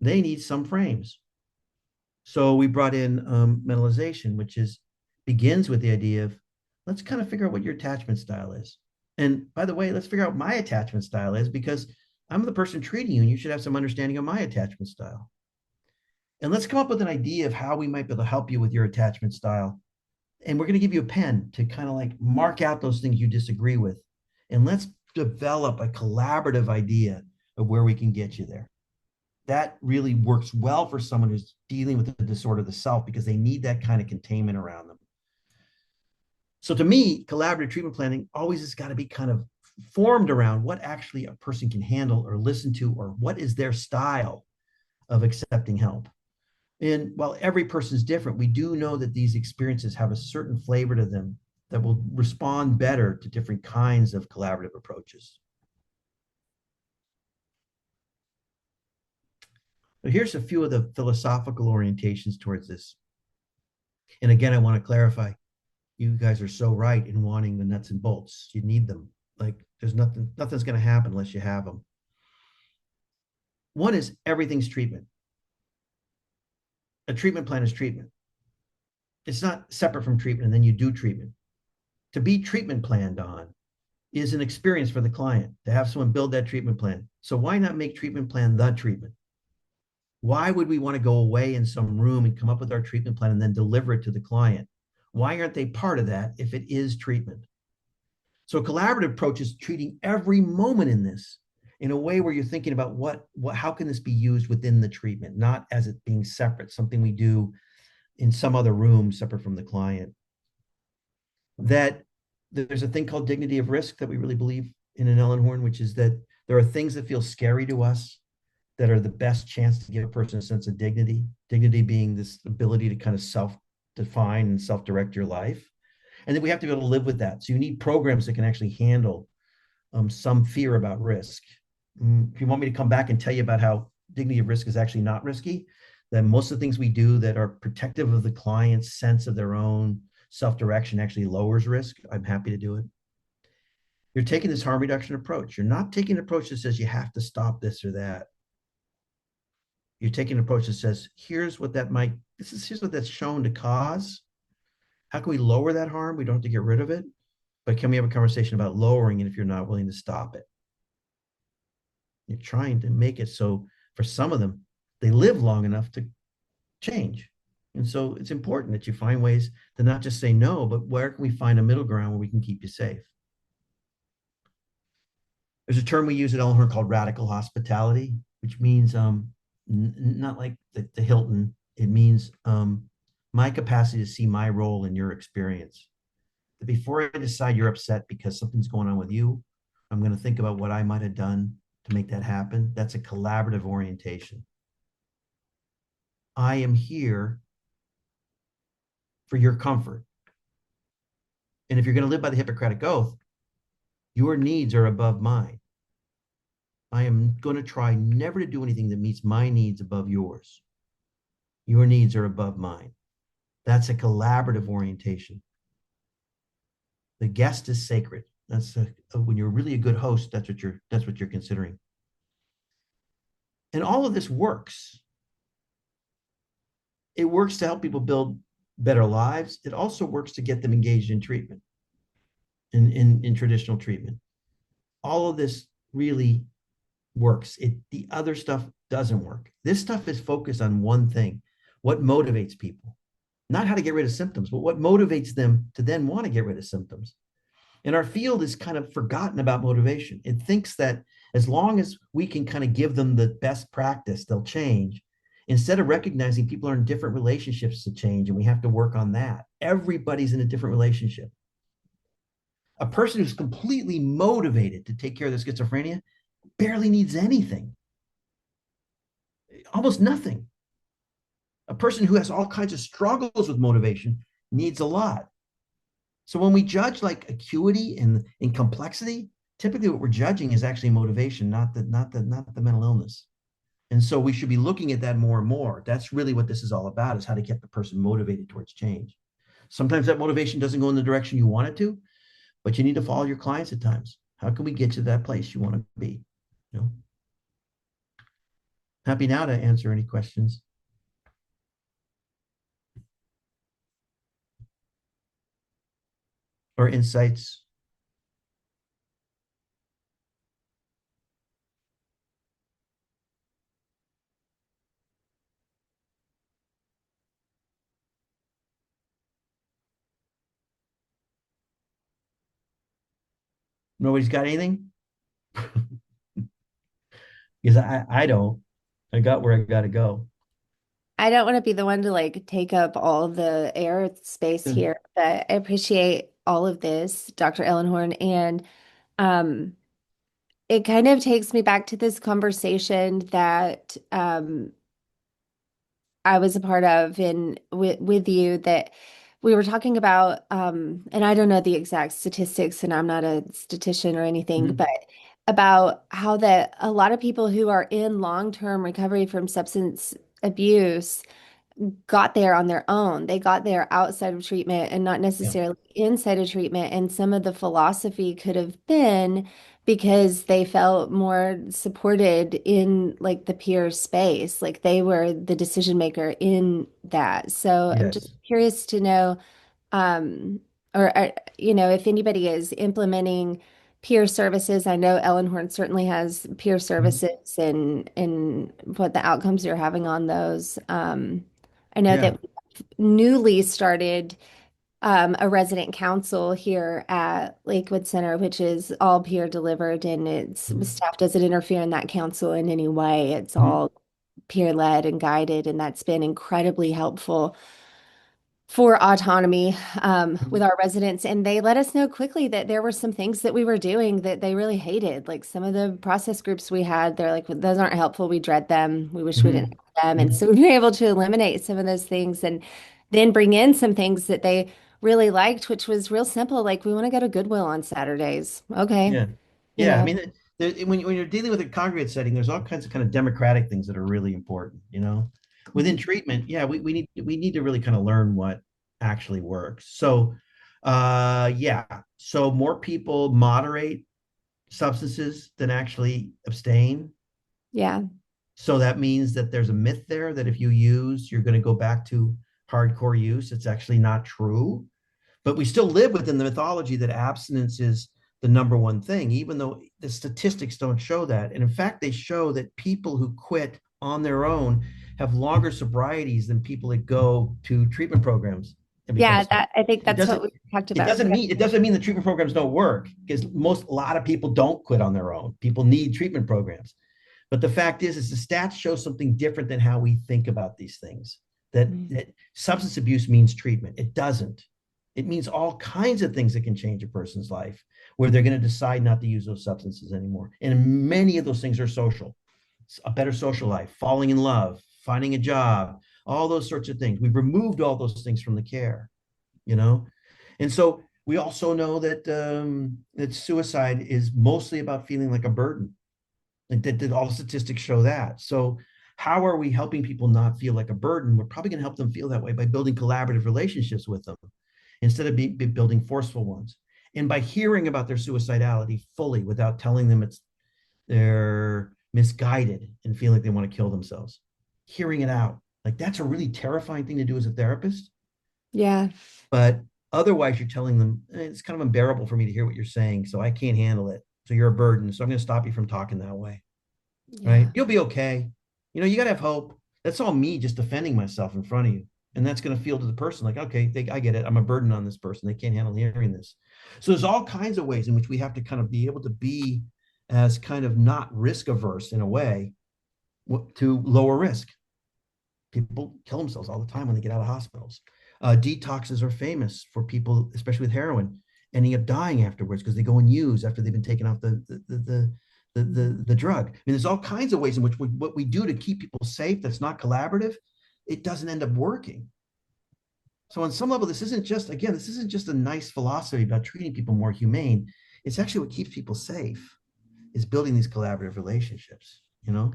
[SPEAKER 2] They need some frames. So we brought in mentalization, which begins with the idea of, let's kind of figure out what your attachment style is. And by the way, let's figure out what my attachment style is, because I'm the person treating you and you should have some understanding of my attachment style. And let's come up with an idea of how we might be able to help you with your attachment style. And we're going to give you a pen to kind of like mark out those things you disagree with. And let's develop a collaborative idea of where we can get you there. That really works well for someone who's dealing with the disorder of the self, because they need that kind of containment around them. So to me, collaborative treatment planning always has got to be kind of formed around what actually a person can handle or listen to, or what is their style of accepting help. And while every person is different, we do know that these experiences have a certain flavor to them that will respond better to different kinds of collaborative approaches. But here's a few of the philosophical orientations towards this. And again, I want to clarify, you guys are so right in wanting the nuts and bolts. You need them. Like, there's nothing's going to happen unless you have them. One is everything's treatment. A treatment plan is treatment. It's not separate from treatment and then you do treatment. To be treatment planned on is an experience for the client to have someone build that treatment plan. So why not make treatment plan the treatment? Why would we want to go away in some room and come up with our treatment plan and then deliver it to the client? Why aren't they part of that if it is treatment? So a collaborative approach is treating every moment in this in a way where you're thinking about how can this be used within the treatment, not as it being separate, something we do in some other room separate from the client. That there's a thing called dignity of risk that we really believe in Ellenhorn, which is that there are things that feel scary to us that are the best chance to give a person a sense of dignity. Dignity being this ability to kind of self-define and self-direct your life. And then we have to be able to live with that. So you need programs that can actually handle some fear about risk. If you want me to come back and tell you about how dignity of risk is actually not risky, then most of the things we do that are protective of the client's sense of their own self-direction actually lowers risk. I'm happy to do it. You're taking this harm reduction approach. You're not taking an approach that says you have to stop this or that. You're taking an approach that says, here's what that's shown to cause. How can we lower that harm? We don't have to get rid of it, but can we have a conversation about lowering it if you're not willing to stop it? You're trying to make it so for some of them, they live long enough to change. And so it's important that you find ways to not just say no, but where can we find a middle ground where we can keep you safe? There's a term we use at Ellenhorn called radical hospitality, which means not like the Hilton. It means my capacity to see my role in your experience. That before I decide you're upset because something's going on with you, I'm going to think about what I might have done to make that happen. That's a collaborative orientation. I am here for your comfort. And if you're going to live by the Hippocratic Oath, your needs are above mine. I am going to try never to do anything that meets my needs above yours. Your needs are above mine. That's a collaborative orientation. The guest is sacred. That's when you're really a good host, that's what you're considering. And all of this works. It works to help people build better lives. It also works to get them engaged in treatment, in traditional treatment. All of this really works. The other stuff doesn't work. This stuff is focused on one thing: what motivates people, not how to get rid of symptoms, but what motivates them to then want to get rid of symptoms. And our field is kind of forgotten about motivation. It thinks that as long as we can kind of give them the best practice, they'll change, instead of recognizing people are in different relationships to change, and we have to work on that. Everybody's in a different relationship. A person who's completely motivated to take care of their schizophrenia barely needs anything, almost nothing. A person who has all kinds of struggles with motivation needs a lot. So when we judge like acuity and complexity, typically what we're judging is actually motivation, not the mental illness. And so we should be looking at that more and more. That's really what this is all about, is how to get the person motivated towards change. Sometimes that motivation doesn't go in the direction you want it to, but you need to follow your clients at times. How can we get you to that place you want to be? You know? Happy now to answer any questions. Or insights. Nobody's got anything? Because I don't. I got where I got to go.
[SPEAKER 4] I don't want to be the one to like take up all the air space here, but I appreciate all of this, Dr. Ellenhorn. And um, it kind of takes me back to this conversation that I was a part of in with you, that we were talking about, and I don't know the exact statistics, and I'm not a statistician or anything,
[SPEAKER 2] Mhm.
[SPEAKER 4] but about how that a lot of people who are in long-term recovery from substance abuse got there on their own. They got there outside of treatment and not
[SPEAKER 2] Yeah.
[SPEAKER 4] necessarily inside of treatment. And some of the philosophy could have been because they felt more supported in like the peer space, like they were the decision maker in that. So I'm just
[SPEAKER 2] Yes.
[SPEAKER 4] curious to know, um, if anybody is implementing peer services. I know Ellenhorn certainly has peer
[SPEAKER 2] Mhm.
[SPEAKER 4] services and what the outcomes you're having on those. I know
[SPEAKER 2] Yeah.
[SPEAKER 4] that newly started a resident council here at Lakewood Center, which is all peer delivered, and it's
[SPEAKER 2] Mhm.
[SPEAKER 4] staff doesn't interfere in that council in any way. It's
[SPEAKER 2] Mhm.
[SPEAKER 4] all peer led and guided, and that's been incredibly helpful for autonomy with
[SPEAKER 2] Mhm.
[SPEAKER 4] our residents. And they let us know quickly that there were some things that we were doing that they really hated. Like some of the process groups we had, they're like, "Well, those aren't helpful. We dread them. We wish we didn't
[SPEAKER 2] Mhm.
[SPEAKER 4] have them." And
[SPEAKER 2] Mhm.
[SPEAKER 4] so we were able to eliminate some of those things and then bring in some things that they really liked, which was real simple. Like, we want to go to Goodwill on Saturdays. Okay.
[SPEAKER 2] Yeah.
[SPEAKER 4] You
[SPEAKER 2] Yeah. I
[SPEAKER 4] know,
[SPEAKER 2] mean, when you're dealing with a congregate setting, there's all kinds of kind of democratic things that are really important, you know. Within treatment, yeah, we need to really kind of learn what actually works. So yeah. So more people moderate substances than actually abstain.
[SPEAKER 4] yeah.
[SPEAKER 2] So that means that there's a myth there that if you use, you're going to go back to hardcore use. It's actually not true. But we still live within the mythology that abstinence is the number one thing, even though the statistics don't show that. And in fact, they show that people who quit on their own have longer sobrieties than people that go to treatment programs and become
[SPEAKER 4] Yeah,
[SPEAKER 2] sober.
[SPEAKER 4] I think
[SPEAKER 2] It
[SPEAKER 4] that's what
[SPEAKER 2] doesn't
[SPEAKER 4] we talked
[SPEAKER 2] it
[SPEAKER 4] about
[SPEAKER 2] doesn't
[SPEAKER 4] today.
[SPEAKER 2] mean it doesn't mean the treatment programs don't work because a lot of people don't quit on their own. People need treatment programs. But the fact is the stats show something different than how we think about these things. That substance abuse means treatment. It doesn't. It means all kinds of things that can change a person's life, where they're going to decide not to use those substances anymore. And many of those things are social, a better social life, falling in love, finding a job, all those sorts of things. We've removed all those things from the care, you know? And so we also know that suicide is mostly about feeling like a burden. Like that all the statistics show that. So how are we helping people not feel like a burden? We're probably going to help them feel that way by building collaborative relationships with them instead of building forceful ones. And by hearing about their suicidality fully without telling them they're misguided and feeling like they want to kill themselves. Hearing it out. Like that's a really terrifying thing to do as a therapist.
[SPEAKER 4] Yeah.
[SPEAKER 2] But otherwise, you're telling them it's kind of unbearable for me to hear what you're saying. So I can't handle it. So you're a burden. So I'm going to stop you from talking that way. Right?
[SPEAKER 4] Yeah.
[SPEAKER 2] You'll be okay. You got to have hope. That's all me just defending myself in front of you. And that's going to feel to the person like, okay, I get it. I'm a burden on this person. They can't handle hearing this. So there's all kinds of ways in which we have to kind of be able to be as kind of not risk averse in a way to lower risk. People kill themselves all the time when they get out of hospitals. Detoxes are famous for people, especially with heroin, ending up dying afterwards because they go and use after they've been taken off the drug. I mean, there's all kinds of ways in which what we do to keep people safe that's not collaborative, it doesn't end up working. So on some level, this isn't just a nice philosophy about treating people more humane. It's actually what keeps people safe is building these collaborative relationships, you know?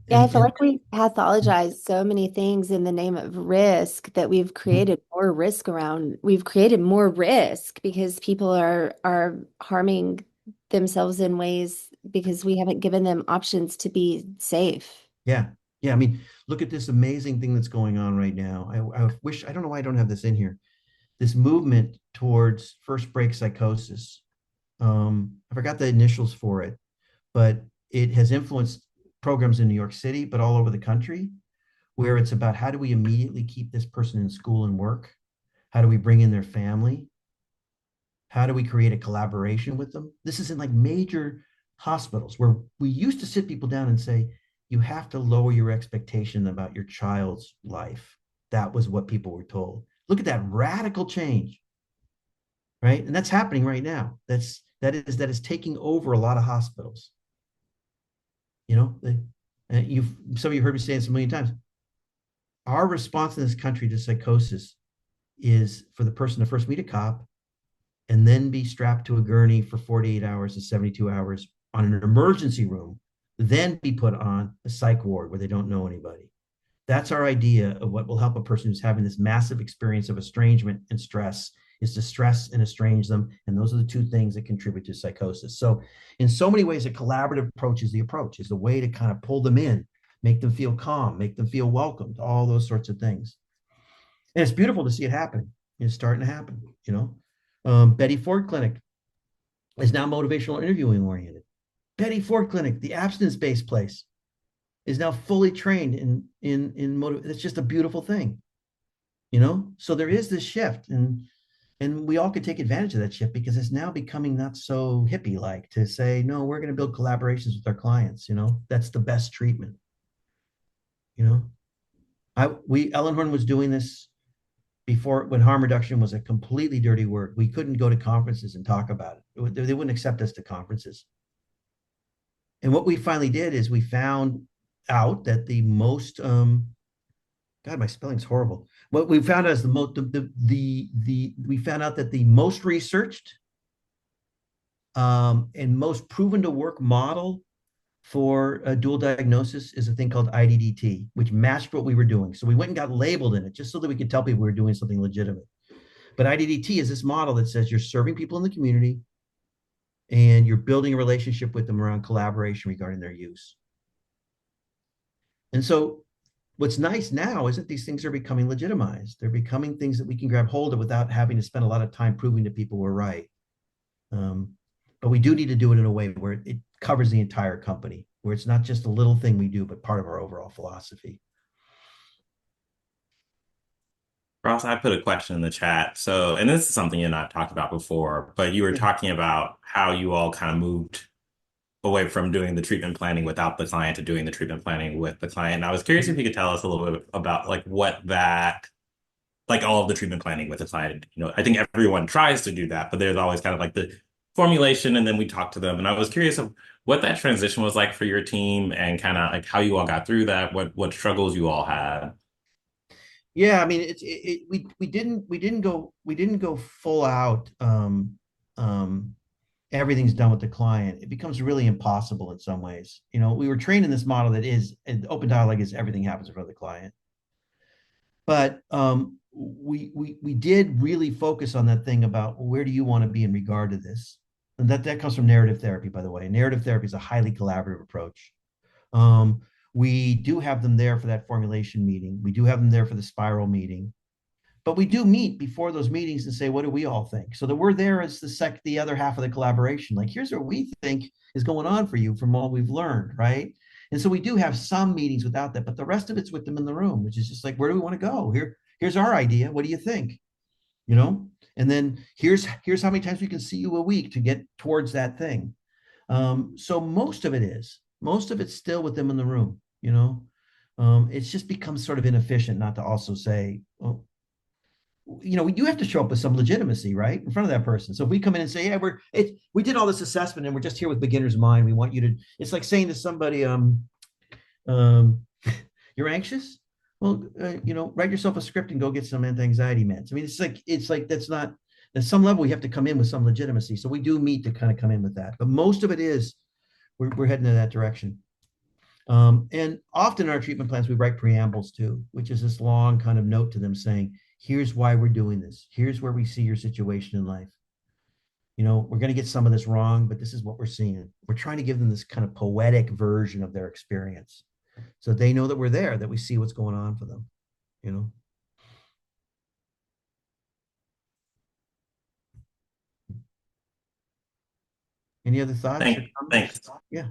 [SPEAKER 4] Yeah, I feel
[SPEAKER 2] And
[SPEAKER 4] like we pathologize so many things in the name of risk that we've created more risk around. We've created more risk because people are harming themselves in ways because we haven't given them options to be safe.
[SPEAKER 2] yeah. Yeah. I mean, look at this amazing thing that's going on right now. I don't know why I don't have this in here. This movement towards first break psychosis. I forgot the initials for it, but it has influenced programs in New York City, but all over the country, where it's about how do we immediately keep this person in school and work? How do we bring in their family? How do we create a collaboration with them? This is in like major hospitals where we used to sit people down and say, you have to lower your expectation about your child's life. That was what people were told. Look at that radical change, right? And that's happening right now. That is taking over a lot of hospitals. You know, some of you heard me say this a million times. Our response in this country to psychosis is for the person to first meet a cop and then be strapped to a gurney for 48 hours to 72 hours on an emergency room, then be put on a psych ward where they don't know anybody. That's our idea of what will help a person who's having this massive experience of estrangement and stress, is to stress and estrange them. And those are the two things that contribute to psychosis. So in so many ways, a collaborative approach is a way to kind of pull them in, make them feel calm, make them feel welcomed, all those sorts of things. And it's beautiful to see it happen. It's starting to happen, you know. Betty Ford Clinic is now motivational interviewing oriented. Betty Ford Clinic, the abstinence-based place, is now fully trained in motive. It's just a beautiful thing, you know. So there is this shift, and we all could take advantage of that shift, because it's now becoming not so hippie like to say, no, we're going to build collaborations with our clients. You know, that's the best treatment. You know, Ellenhorn was doing this before, when harm reduction was a completely dirty word. We couldn't go to conferences and talk about it. They wouldn't accept us to conferences. And what we finally did is we found out that the most God, my spelling's horrible. What we found out is we found out that the most researched and most proven to work model for a dual diagnosis is a thing called IDDT, which matched what we were doing. So we went and got labeled in it just so that we could tell people we were doing something legitimate. But IDDT is this model that says you're serving people in the community and you're building a relationship with them around collaboration regarding their use. And so what's nice now is that these things are becoming legitimized. They're becoming things that we can grab hold of without having to spend a lot of time proving to people we're right. But we do need to do it in a way where it covers the entire company, where it's not just a little thing we do, but part of our overall philosophy.
[SPEAKER 3] Ross, I put a question in the chat. So, and this is something you and I talked about before, but you were talking about how you all kind of moved away from doing the treatment planning without the client to doing the treatment planning with the client. And I was curious if you could tell us a little bit about like what that, like all of the treatment planning with the client. You know, I think everyone tries to do that, but there's always kind of like the formulation, and then we talk to them. And I was curious of what that transition was like for your team, and kind of like how you all got through that, what struggles you all had.
[SPEAKER 2] Yeah, I mean, we didn't go full out. Everything's done with the client. It becomes really impossible in some ways. You know, we were trained in this model that is open dialogue is everything happens in front of the client. But we did really focus on that thing about, well, where do you want to be in regard to this? And that comes from narrative therapy, by the way. Narrative therapy is a highly collaborative approach. We do have them there for that formulation meeting. We do have them there for the spiral meeting. But we do meet before those meetings and say, what do we all think? So that we're there as the other half of the collaboration. Like, here's what we think is going on for you from all we've learned, right? And so we do have some meetings without that, but the rest of it's with them in the room, which is just like, where do we want to go? Here's our idea. What do you think? You know? And then here's how many times we can see you a week to get towards that thing. So most of it's still with them in the room, you know? It's just becomes sort of inefficient not to also say, well, you know, we do have to show up with some legitimacy, right, in front of that person. So if we come in and say, yeah, we did all this assessment and we're just here with beginner's mind. We want you to, it's like saying to somebody, you're anxious? Well, you know, write yourself a script and go get some anti-anxiety meds. I mean, it's like, that's not, at some level, we have to come in with some legitimacy. So we do meet to kind of come in with that. But most of it is, we're heading in that direction. And often in our treatment plans, we write preambles too, which is this long kind of note to them saying, here's why we're doing this. Here's where we see your situation in life. You know, we're going to get some of this wrong, but this is what we're seeing. We're trying to give them this kind of poetic version of their experience, so they know that we're there, that we see what's going on for them, you know. Any other thoughts?
[SPEAKER 3] Thanks.
[SPEAKER 2] Yeah.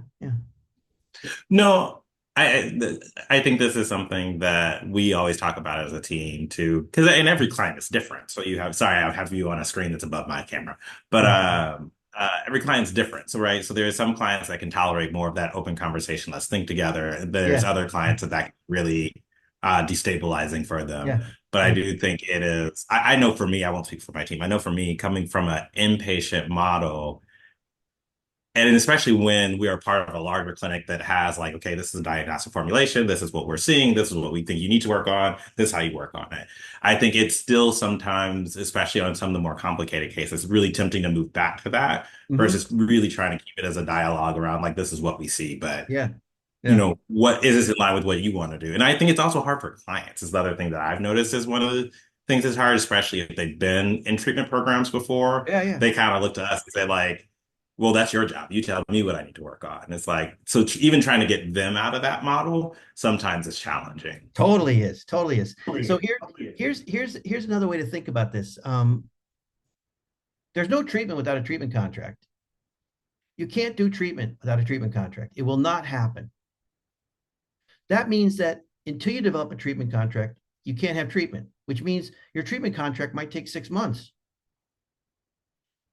[SPEAKER 3] No, I think this is something that we always talk about as a team too, because and every client is different. So sorry, I have you on a screen that's above my camera, but every client's different. So right, so there are some clients that can tolerate more of that open conversation. Let's think together. And there's other clients that can really destabilizing for them.
[SPEAKER 2] Yeah.
[SPEAKER 3] But I do think it is. I know for me, I won't speak for my team. I know for me, coming from an inpatient model. And especially when we are part of a larger clinic that has like, okay, this is a diagnostic formulation. This is what we're seeing. This is what we think you need to work on. This is how you work on it. I think it's still sometimes, especially on some of the more complicated cases, really tempting to move back to that versus really trying to keep it as a dialogue around like, this is what we see. But
[SPEAKER 2] yeah,
[SPEAKER 3] you know, what is this in line with what you want to do? And I think it's also hard for clients. Is the other thing that I've noticed is one of the things that's hard, especially if they've been in treatment programs before.
[SPEAKER 2] Yeah.
[SPEAKER 3] They kind of look to us and say like, well, that's your job. You tell me what I need to work on. And it's like, so even trying to get them out of that model sometimes is challenging.
[SPEAKER 2] Totally is. So here's another way to think about this. There's no treatment without a treatment contract. You can't do treatment without a treatment contract. It will not happen. That means that until you develop a treatment contract, you can't have treatment, which means your treatment contract might take 6 months.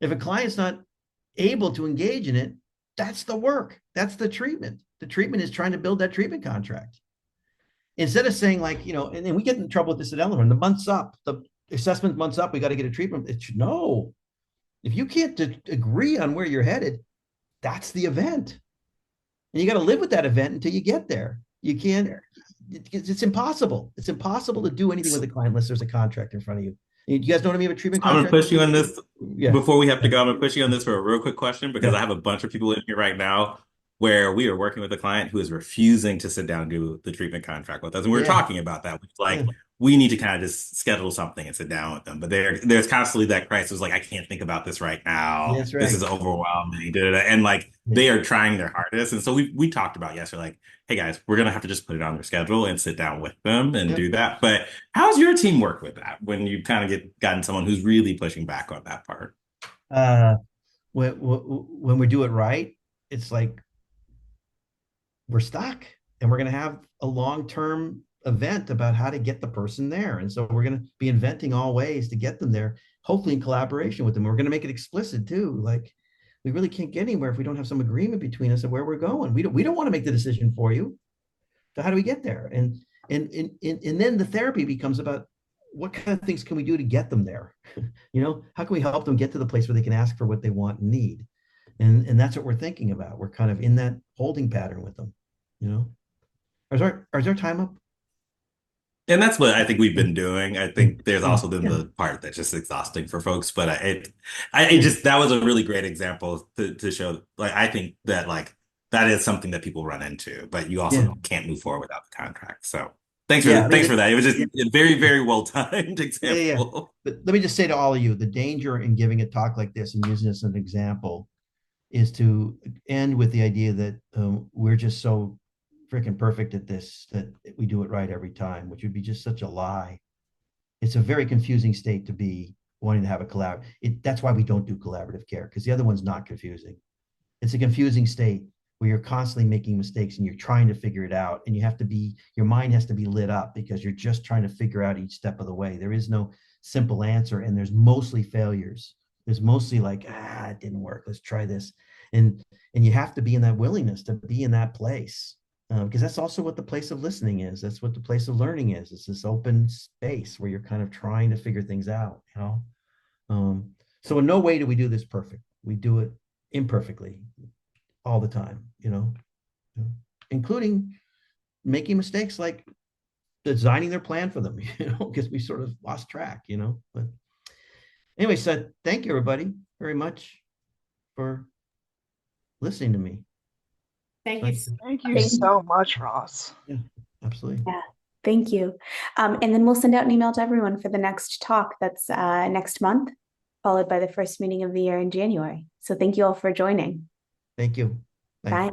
[SPEAKER 2] If a client's not able to engage in it, that's the work. That's the treatment. The treatment is trying to build that treatment contract. Instead of saying like, you know, and we get in trouble with this at Ellenhorn, the month's up, the assessment month's up, we got to get a treatment. No, if you can't agree on where you're headed, that's the event. And you got to live with that event until you get there. You can't, it's impossible. It's impossible to do anything with a client unless there's a contract in front of you. You guys know what I mean? A treatment contract.
[SPEAKER 3] I'm going to push you on this.
[SPEAKER 2] Yeah.
[SPEAKER 3] Before we have to go, I'm going to push you on this for a real quick question because I have a bunch of people in here right now where we are working with a client who is refusing to sit down and do the treatment contract with us. And we were talking about that. Like, we need to kind of just schedule something and sit down with them. But there's constantly that crisis, like, I can't think about this right now.
[SPEAKER 2] That's right.
[SPEAKER 3] This is overwhelming. And like, they are trying their hardest. And so we talked about yesterday, like, hey guys, we're going to have to just put it on their schedule and sit down with them and do that. But how's your team work with that when you kind of gotten someone who's really pushing back on that part?
[SPEAKER 2] When we do it right, it's like we're stuck and we're going to have a long-term event about how to get the person there. And so we're going to be inventing all ways to get them there, hopefully in collaboration with them. We're going to make it explicit too. Like, we really can't get anywhere if we don't have some agreement between us of where we're going. We don't want to make the decision for you. So how do we get there? And then the therapy becomes about what kind of things can we do to get them there? You know, how can we help them get to the place where they can ask for what they want and need? And that's what we're thinking about. We're kind of in that holding pattern with them, you know. Is our time up?
[SPEAKER 3] And that's what I think we've been doing. I think there's also been the part that's just exhausting for folks, but it just, that was a really great example to show, like, I think that like, that is something that people run into, but you also can't move forward without the contract. So thanks for that. It was just a very, very well-timed example.
[SPEAKER 2] But let me just say to all of you, the danger in giving a talk like this and using this as an example is to end with the idea that we're just so freaking perfect at this that we do it right every time, which would be just such a lie. It's a very confusing state to be wanting to have a collab. That's why we don't do collaborative care, because the other one's not confusing. It's a confusing state where you're constantly making mistakes and you're trying to figure it out, and your mind has to be lit up because you're just trying to figure out each step of the way. There is no simple answer, and there's mostly failures. There's mostly like, it didn't work, let's try this. And you have to be in that willingness to be in that place. Because that's also what the place of listening is. That's what the place of learning is. It's this open space where you're kind of trying to figure things out, you know? So in no way do we do this perfect. We do it imperfectly all the time, you know, including making mistakes like designing their plan for them, you know, because we sort of lost track, you know. But anyway, so thank you, everybody, very much for listening to me.
[SPEAKER 1] Thank you.
[SPEAKER 5] Thank you so much, Ross.
[SPEAKER 2] Yeah, absolutely.
[SPEAKER 7] Yeah, thank you. And then we'll send out an email to everyone for the next talk that's next month, followed by the first meeting of the year in January. So thank you all for joining.
[SPEAKER 2] Thank you.
[SPEAKER 7] Bye.